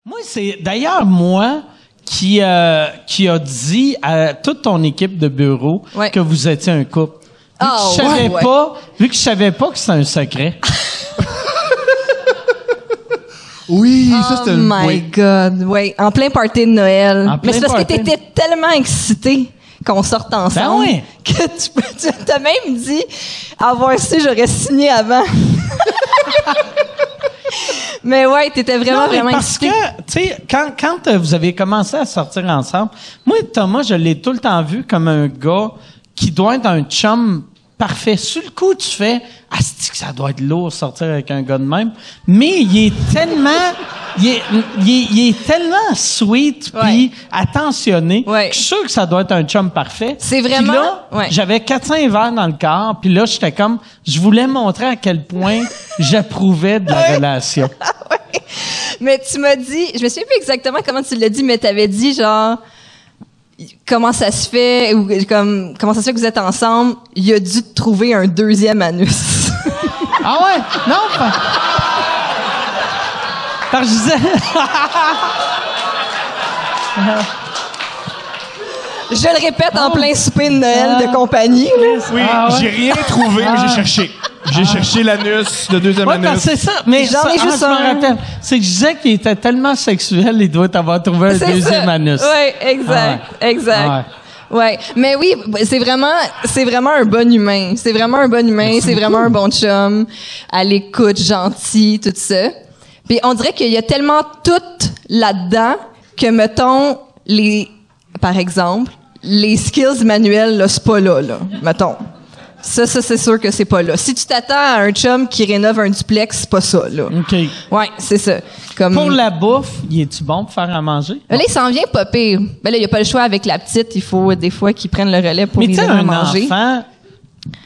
Moi, c'est d'ailleurs moi qui a dit à toute ton équipe de bureau que vous étiez un couple. Vu que je savais pas que c'était un secret. Oui, ça c'était Oh my God, oui. En plein party de Noël. Mais c'est parce que t'étais tellement excité qu'on sorte ensemble que tu t'as même dit avoir su, j'aurais signé avant. Mais ouais, t'étais vraiment excité. Parce que, tu sais, quand vous avez commencé à sortir ensemble, moi, Thomas, je l'ai tout le temps vu comme un gars qui doit être un chum parfait. Sur le coup, tu fais « Asti que ça doit être lourd sortir avec un gars de même. » Mais il est tellement... Il est tellement sweet puis attentionné que je suis sûr que ça doit être un chum parfait. C'est vraiment... Puis là, j'avais 400 verres dans le corps, puis là, j'étais comme... Je voulais montrer à quel point j'approuvais de la relation. Mais tu m'as dit... Je me souviens plus exactement comment tu l'as dit, mais t'avais dit genre... Comment ça se fait, ou comment ça se fait que vous êtes ensemble, il a dû te trouver un deuxième anus. Ah ouais? Non, parce que je disais... Je le répète en plein souper de Noël de compagnie. Oui, j'ai rien trouvé, mais j'ai cherché. J'ai cherché l'anus, le deuxième anus. C'est ça. Mais j'en ai juste un. Je me rappelle. C'est que je disais qu'il était tellement sexuel, il doit avoir trouvé un deuxième anus. Oui, exact. Ouais, mais oui, c'est vraiment un bon humain. C'est vraiment un bon humain, c'est vraiment un bon chum, à l'écoute, gentil, tout ça. Puis on dirait qu'il y a tellement tout là-dedans que, mettons, par exemple, les skills manuels, là, c'est pas là, mettons. Ça, c'est sûr que c'est pas là. Si tu t'attends à un chum qui rénove un duplex, c'est pas ça, là. OK. Ouais, c'est ça. Pour la bouffe, il est-tu bon pour faire à manger? Là, il s'en vient pas pire. Ben là, il y a pas le choix avec la petite. Il faut des fois qu'il prenne le relais pour lui donner à manger. Mais un enfant,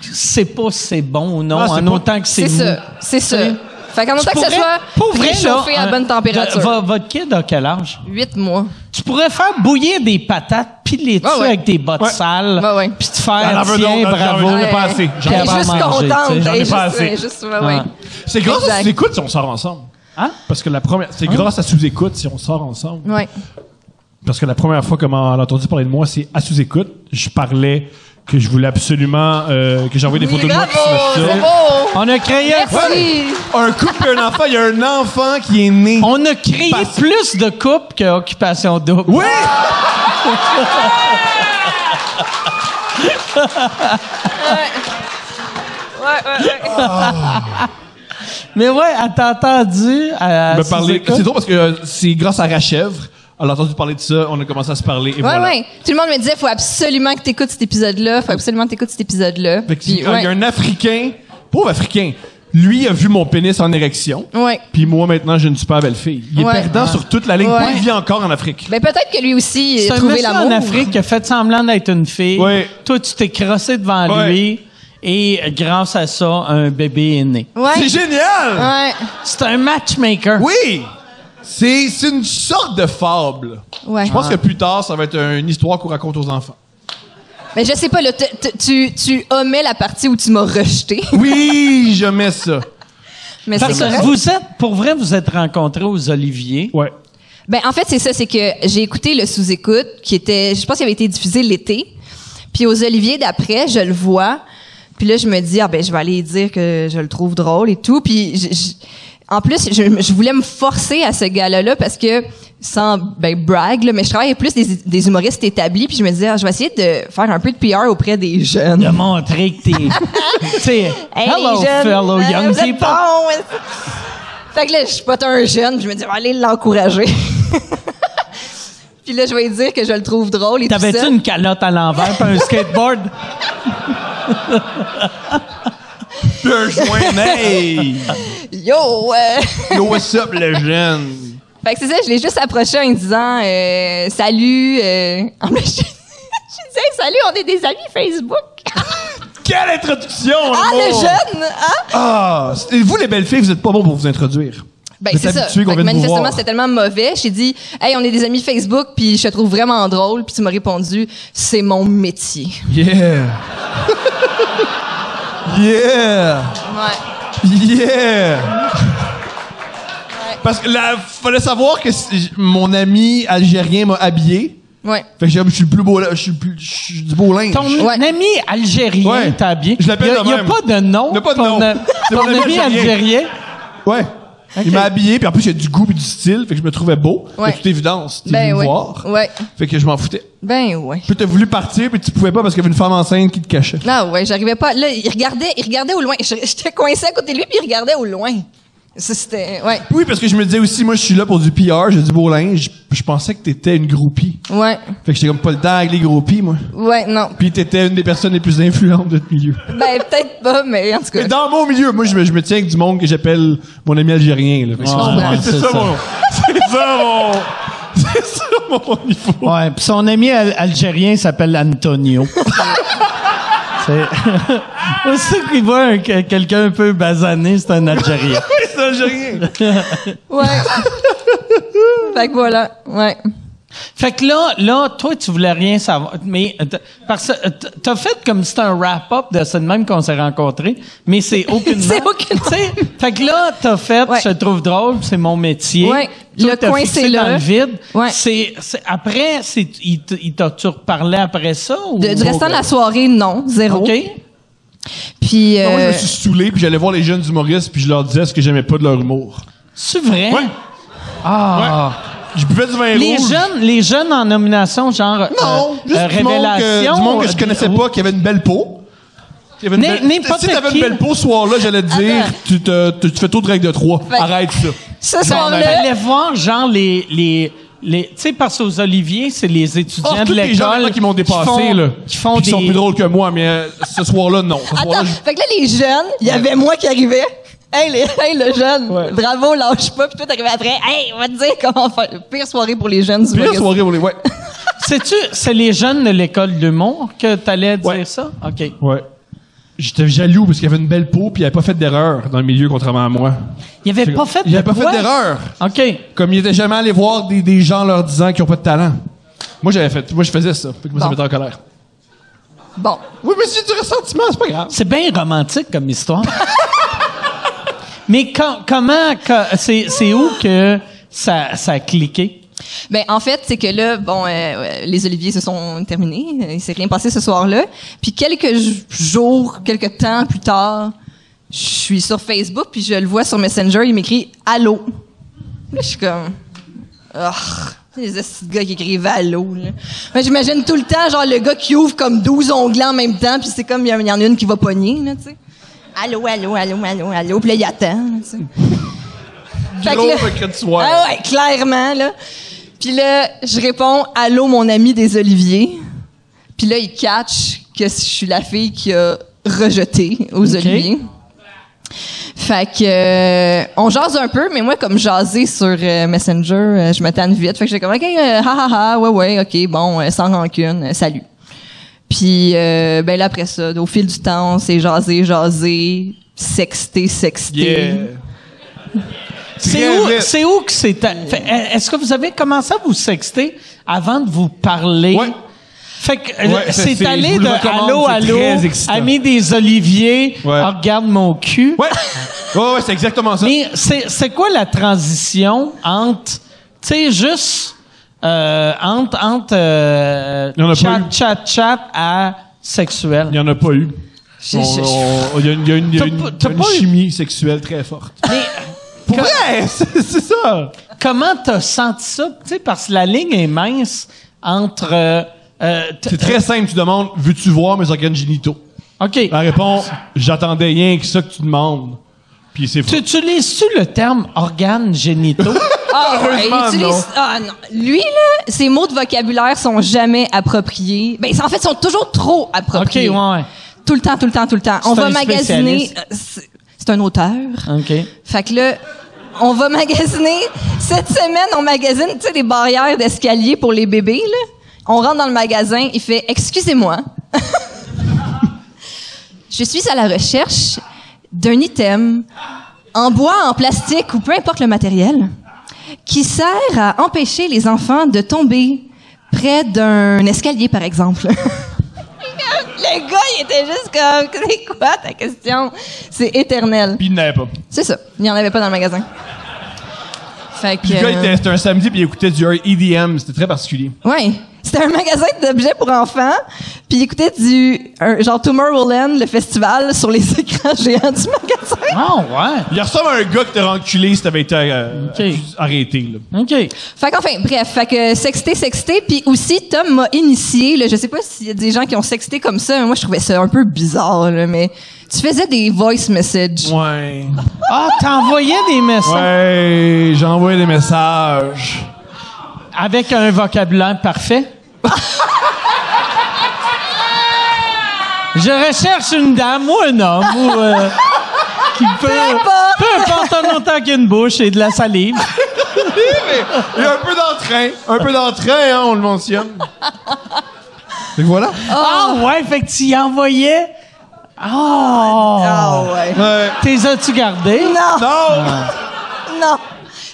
c'est pas si c'est bon ou non, en autant que c'est mou. C'est ça. Fait qu'en autant que ça soit réchauffé à bonne température. Votre kid a quel âge? 8 mois. Tu pourrais faire bouillir des patates, puis les tuer avec des bottes sales, puis te faire tiens, bravo. J'en ai pas assez. J'en ai juste contente. J'en ai pas assez. C'est grâce à sous-écoute si on sort ensemble. Hein? Parce que c'est grâce à sous-écoute si on sort ensemble. Ouais. Parce que la première fois qu'on a entendu parler de moi, c'est à sous-écoute. Je parlais que je voulais absolument que j'envoie des photos de moi. C'est beau. On a créé un couple et un enfant. Il y a un enfant qui est né. On a créé plus de couples qu'Occupation Double. Oui! Mais ouais, elle t'a entendu à parler. C'est drôle parce que c'est grâce à Rachèvre. Elle a entendu parler de ça, on a commencé à se parler et voilà. Ouais. Tout le monde me disait, faut absolument que t'écoutes cet épisode-là, Il y a un Africain, pauvre Africain, lui a vu mon pénis en érection. Ouais. Puis moi, maintenant, j'ai une super belle fille. Il est perdant sur toute la ligne. Pourquoi il vit encore en Afrique? Ben, peut-être que lui aussi a trouvé l'amour. C'est un monsieur en Afrique qui a fait semblant d'être une fille. Oui. Toi, tu t'es crossé devant lui. Et grâce à ça, un bébé est né. Ouais. C'est génial! Ouais. C'est un matchmaker. Oui! C'est une sorte de fable. Ouais. Je pense que plus tard, ça va être une histoire qu'on raconte aux enfants. Mais je sais pas, là, tu omets la partie où tu m'as rejeté. Oui, je mets ça. Mais c'est correct. Vous êtes rencontrés aux Oliviers. Ouais. Ben, en fait, c'est ça, c'est que j'ai écouté le sous-écoute, je pense qu'il avait été diffusé l'été. Puis aux Oliviers d'après, je le vois. Puis là, je me dis, je vais aller dire que je le trouve drôle et tout. Puis en plus, je voulais me forcer à ce gars-là parce que, sans brag, là, mais je travaille plus des humoristes établis. Puis je me disais, je vais essayer de faire un peu de PR auprès des jeunes. De montrer que t'es... tu sais, hello, fellow young people. Bon. Fait que là, je spot un jeune, puis je me dis, je vais aller l'encourager. Puis là, je vais lui dire que je le trouve drôle et tout ça. T'avais-tu une calotte à l'envers pis un skateboard? Puis un joint, hey! Yo, Yo, what's up, le jeune? Fait que c'est ça, je l'ai juste approché en lui disant salut. En plus, je disais salut, on est des amis Facebook. Quelle introduction! Le jeune, hein? Ah! Vous, les belles filles, vous êtes pas bons pour vous introduire. Ben, c'est ça. Manifestement, c'était tellement mauvais. J'ai dit, hey, on est des amis Facebook, puis je te trouve vraiment drôle. Puis tu m'as répondu, c'est mon métier. Yeah! Yeah! Ouais. Yeah! Ouais. Parce que fallait savoir que mon ami algérien m'a habillé. Ouais. Fait que je suis le plus beau, je suis du beau linge. Ton ami algérien t'a habillé. Je l'appelle de Il n'y a même. pas de nom. Il n'y a pas de nom. C'est Ton mon ami ami algérien. algérien. Ouais. Okay. Il m'a habillé, puis en plus, il y a du goût et du style, fait que je me trouvais beau. Ouais. De toute évidence, tu Ben me ouais. voir. Ouais. Fait que je m'en foutais. Ben ouais. Puis t'as voulu partir, puis tu pouvais pas parce qu'il y avait une femme enceinte qui te cachait. Non, ouais, j'arrivais pas. Là, il regardait au loin. J'étais coincé à côté de lui, puis il regardait au loin. Ça, c'était... Ouais. Oui, parce que je me disais aussi, moi, je suis là pour du PR, j'ai du beau linge. Je pensais que t'étais une groupie. Ouais. Fait que j'étais comme pas le temps avec les groupies, moi. Ouais, non. Puis t'étais une des personnes les plus influentes de notre milieu. Ben, peut-être pas, mais en tout cas. Mais dans mon milieu, moi, je me tiens avec du monde que j'appelle mon ami algérien, là. Fait que Ouais, c'est ça mon niveau. Ouais, puis son ami algérien s'appelle Antonio. C'est aussi qu'il voit quelqu'un un peu basané, c'est un Algérien. C'est algérien. Ouais. Fait que voilà. Ouais. Fait que là, toi, tu voulais rien savoir. Mais, parce que t'as fait comme si c'était un wrap-up de c'est de même qu'on s'est rencontrés, mais c'est aucunement. C'est aucunement. T'sais, fait que là, t'as fait, Ouais. je te trouve drôle, c'est mon métier. Ouais. Toi, Le t'as coin, fixé c'est là. dans le vide. Ouais. Après, il t'a-tu reparlé après ça? Ou? Du restant de la soirée, non. Zéro. OK. Puis... Moi, je me suis saoulé, puis j'allais voir les jeunes humoristes, puis je leur disais ce que j'aimais pas de leur humour. C'est vrai? Ouais. Ah. Je buvais du vin rouge. Les jeunes en nomination, genre Non, juste du monde révélation. du monde que je connaissais pas, qui avait une belle peau. Qui avait N'importe si t'avais qui. une belle peau ce soir-là, j'allais te dire, tu fais trop de règles de 3. Fait- Arrête ça. Ce soir-là... J'allais voir, genre, tu sais, parce qu'aux Olivier, c'est les étudiants de Tous les gens l'école là, qui m'ont dépassé, font, là. qui font Puis qui sont des... plus drôles que moi, mais ce soir-là, non. Ce soir-là, Attends, fait que là, les jeunes, il y avait moi qui arrivais. Hey, le jeune, Ouais. bravo, lâche pas. Puis toi, t'arrivais après. Hey, on va te dire comment faire. Pire soirée pour les jeunes. pire soirée pour les... Ouais. C'est les jeunes de l'école de l'humour que t'allais dire Ouais. ça? OK. Ouais. J'étais jaloux parce qu'il avait une belle peau puis il avait pas fait d'erreur dans le milieu, contrairement à moi. Il avait pas fait Il avait de pas quoi? fait d'erreur. OK. Comme il était jamais allé voir des gens leur disant qu'ils ont pas de talent. Moi, je faisais ça. Fait que moi, ça Bon. m'était en colère. Bon. Oui, mais c'est du ressentiment, c'est pas grave. C'est bien romantique comme histoire. Mais c'est où que ça a cliqué? Ben, en fait, c'est que là, bon, les Oliviers se sont terminés. Il s'est rien passé ce soir-là. Puis quelques temps plus tard, je suis sur Facebook, puis je le vois sur Messenger, il m'écrit « Allô ». Là, je suis comme... Les petits gars qui écrivent allô, là. Moi, j'imagine tout le temps, genre, le gars qui ouvre comme 12 onglets en même temps, puis c'est comme, il y en a une qui va pogner, là, tu sais. Allô, allô, allô, allô, allô. Puis là, il attend, là, tu sais. Fait que Gros là- mercredi soir. Ah ouais, clairement, là. Puis là, je réponds « Allô, mon ami des Oliviers ». Puis là, il catch que je suis la fille qui a rejeté aux Oliviers. Fait que on jase un peu, mais moi, comme jaser sur Messenger, je me tanne vite. Fait que j'ai comme « OK, ouais, OK, bon, sans rancune, salut ». Puis ben là, après ça, au fil du temps, on s'est jasé, sexté. Yeah. C'est où que c'est... Est-ce que vous avez commencé à vous sexter avant de vous parler? Ouais. Fait que Ouais, c'est je allé vous de le recommande, allô, c'est allô, très excitant. ami des Oliviers, Ouais. regarde mon cul. Ouais. Ouais, c'est exactement ça. Mais c'est quoi la transition entre, tu sais, juste entre Il y en a pas eu. chat à sexuel? Il y en a pas eu. Il y a une T'as pas eu- chimie sexuelle très forte. Mais Pour vrai, c'est ça. comment t'as senti ça? Tu sais, parce que la ligne est mince entre... C'est très simple. Tu demandes, veux-tu voir mes organes génitaux? OK. La réponse, j'attendais rien que ça que tu demandes. Puis c'est faux. Tu utilises-tu le terme organes génitaux? Ah, ouais, Heureusement, il utilise... non. Ah non. Lui, là, ses mots de vocabulaire sont jamais appropriés. Ben, en fait, sont toujours trop OK, appropriés. ouais. Tout le temps. On C'est va un magasiner... spécialiste. C'est un auteur. OK. Fait que là, on va magasiner... Cette semaine, on magasine, tu sais, des barrières d'escalier pour les bébés, là. On rentre dans le magasin, il fait « Excusez-moi. Je suis à la recherche d'un item en bois, en plastique ou peu importe le matériel qui sert à empêcher les enfants de tomber près d'un escalier, par exemple. » Le gars, il était juste comme « C'est quoi ta question? » C'est éternel. Puis il n'avait pas. C'est ça. Il n'y en avait pas dans le magasin. Fait que, Puis le gars, c'était un samedi, puis il écoutait du EDM. C'était très particulier. ouais. C'était un magasin d'objets pour enfants, puis il écoutait genre Tomorrowland, le festival, sur les écrans géants du magasin. Ah, ouais. Il ressemble à un gars qui t'aurait enculé si t'avais été arrêté. Là. OK. Fait qu'enfin, bref, fait que sexter, puis aussi Tom m'a initié, là, je sais pas s'il y a des gens qui ont sexté comme ça, mais moi je trouvais ça un peu bizarre, là, mais tu faisais des voice messages. Ouais. Ah, t'envoyais des messages Ouais, j'ai envoyé des messages. avec un vocabulaire parfait? Je recherche une dame ou un homme ou qui peut importe en autant qu'une bouche et de la salive. Il y a un peu d'entrain. Un peu d'entrain, hein, on le mentionne. Et voilà. Ah ouais, fait que tu y envoyais. Oh! Ah ouais. Ouais. T'es as-tu gardé? Non, Non! non,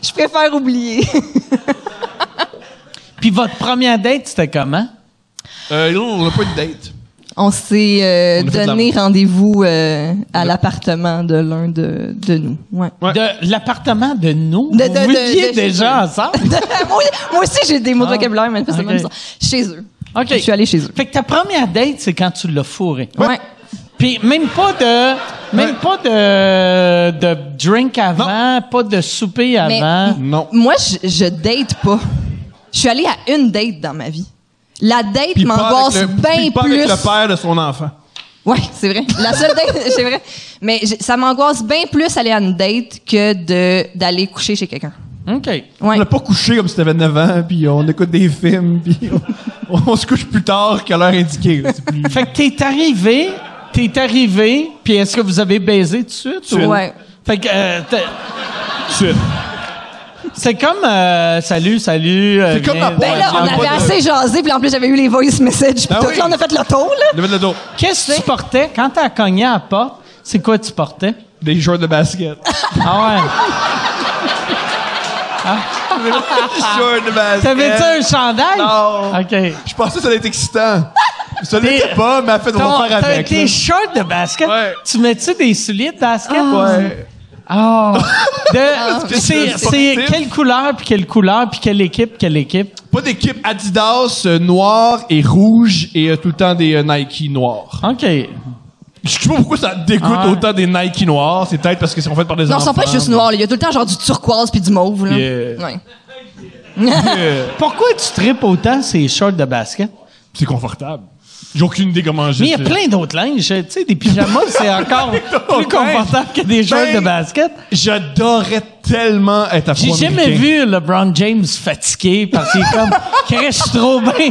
je préfère oublier. Puis votre première date, c'était comment? On n'a pas eu de date. On s'est On a fait de donné rendez-vous à l'appartement de l'un de nous. Ouais. Ouais. De l'appartement de nous? De- Vous de- viviez de- déjà ensemble? moi aussi, j'ai des mots de vocabulaire, mais c'est Ok. même ça. Chez eux. OK. Je suis allée chez eux. Fait que ta première date, c'est quand tu l'as fourré. Ouais. Puis même pas de drink avant, pas de souper Mais- avant. Non. Moi, je date pas. Je suis allée à une date dans ma vie. La date Puis pas m'angoisse avec le- bien puis pas plus. avec le père de son enfant. Ouais, c'est vrai. La seule date, c'est vrai. Mais ça m'angoisse bien plus aller à une date que d'aller coucher chez quelqu'un. OK. Ouais. On n'a pas couché comme si t'avais 9 ans, puis on écoute des films, puis on se couche plus tard qu'à l'heure indiquée. là. C'est plus... Fait que t'es arrivé, puis est-ce que vous avez baisé tout de suite? ou- Ouais. Fait que Suite. c'est comme salut. C'est comme viens- la Ben là, on Ouais, avait pas de- assez jasé, puis en plus, j'avais eu les voice messages, puis Ah tout. oui. Là, on a fait le tour, là. Levez le dos. Qu'est-ce que tu portais? Quand t'as cogné à la porte, c'est quoi tu portais? Des shorts de basket. Ah ouais. Shorts de basket. T'avais-tu un chandail? Non. OK. Je pensais que ça allait être excitant. Ça T'es- l'était pas, mais en fait, on va faire avec. Tes là. shorts de basket, Ouais. tu mets-tu des souliers de basket? Ouais. Ah. que C'est sportif. quelle couleur, puis quelle équipe? Pas d'équipe Adidas noir et rouge et tout le temps des Nike noirs. OK. Je sais pas pourquoi ça dégoûte Ouais. autant des Nike noirs. C'est peut-être parce qu'ils sont faits par des Non, enfants. ils sont pas juste noirs, là. Il y a tout le temps genre du turquoise puis du mauve, là. Yeah. Ouais. Pourquoi tu tripes autant ces shorts de basket? C'est confortable. J'ai aucune idée comment Mais il y a plein d'autres linges. Tu sais, des pyjamas, c'est encore plus confortable que des shorts de basket. J'adorais tellement être J'ai afro-américain. jamais vu LeBron James fatigué parce qu'il est comme, crèche trop bien.